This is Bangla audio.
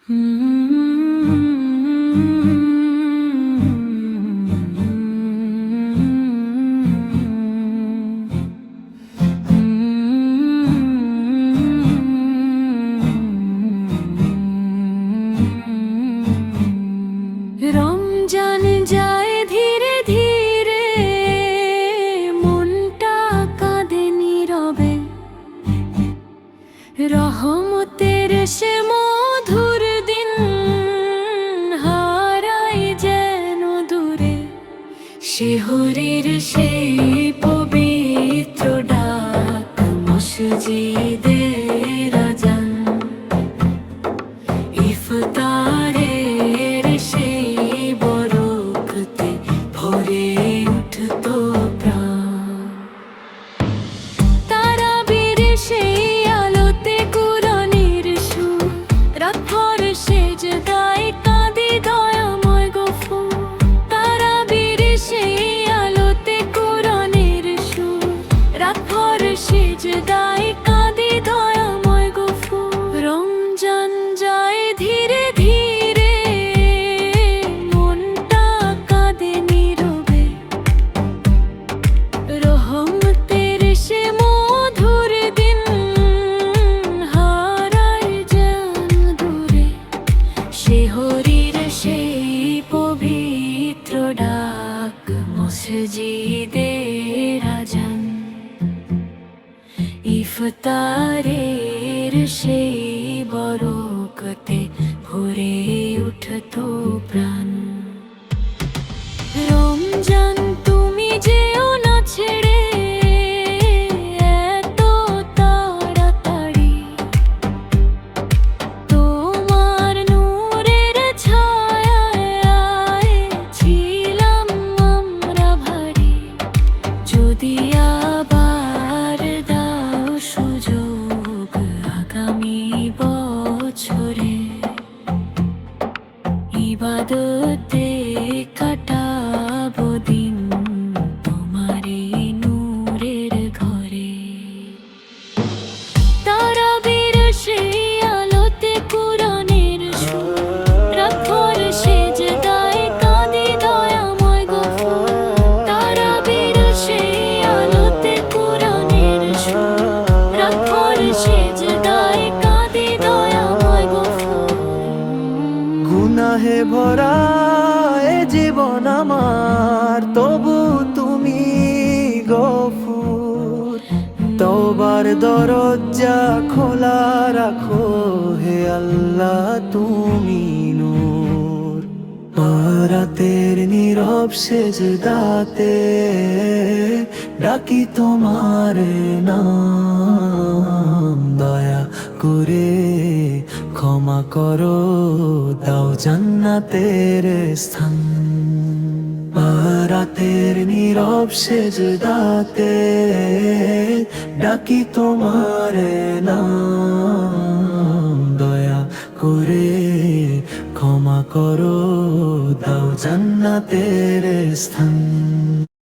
রমজান যায় ধীরে ধীরে, মনটা কাঁদে নীরবে। রহমতের সে মধুর দিন হারাই যেন দূরে। শিহরির সেই পবিত্র ডাক মসজিদের আযান, ইফতারের সেই বরকতে ভরে উঠতো প্রাণ। তারাবির সেই আলোতে কুরআনের সুর, রাতভর সেজদায় কাঁদে দয়াময় গফুর। তারাবির সেই আলোতে কুরআনের সুর, রাতভর সেজদায় কাঁদে দয়াময় গফুর। রমজান যায় ধীরে ধীরে, মনটা কাঁদে নীরবে। রহমতের সে মধুর দিন হারাই যেন দূরে। শিহরির সেই পবিত্র ডাক মসজিদের আযান, ইফতারের সেই বরকতে ভরে উঠতো প্রাণ। রমজান তুমি যেও না ছেড়ে এত তাড়াতাড়ি, তোমার নূরের ছায়ায় ছিলাম আমরা ভারী। যদি আবার দাও সুযোগ আগামী বছরে, ইবাদতে কাটাবো দিন তোমারই নূরের ঘরে। তারাবির সেই আলোতে কুরআনের সুর, রাতভর সেজদায় কাঁদে দয়াময় গফুর। তারাবির সেই আলোতে কুরআনের সুর, রাতভর সেজদায় কাঁদে দয়াময় গফুর। গুনাহে ভরা এ জীবন আমার, তবু তুমি গফুর। তওবার দরজা খোলা রাখো হে আল্লাহ তুমি নূর। রাতের নীরব সেজদাতে ডাকি তোমার নাম। দয়া করে ক্ষমা করো, দাও জান্নাতের স্থান। রাতের নীরব সেজদাতে ডাকি তোমার নাম। দয়া করে ক্ষমা করো, দাও জান্নাতের স্থান।